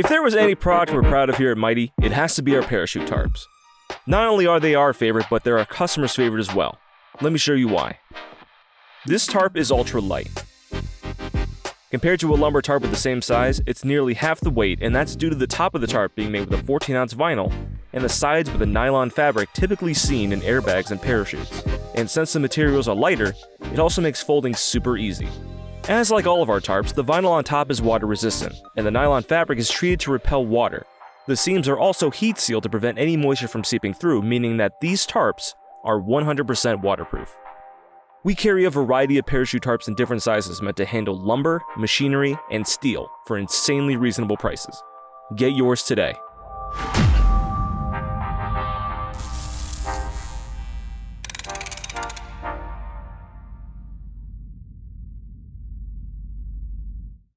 If there was any product we're proud of here at Mytee, it has to be our parachute tarps. Not only are they our favorite, but they're our customers' favorite as well. Let me show you why. This tarp is ultralight. Compared to a lumber tarp with the same size, it's nearly half the weight, and that's due to the top of the tarp being made with a 14-ounce vinyl, and the sides with a nylon fabric typically seen in airbags and parachutes. And since the materials are lighter, it also makes folding super easy. As like all of our tarps, the vinyl on top is water resistant, and the nylon fabric is treated to repel water. The seams are also heat sealed to prevent any moisture from seeping through, meaning that these tarps are 100% waterproof. We carry a variety of parachute tarps in different sizes meant to handle lumber, machinery, and steel for insanely reasonable prices. Get yours today.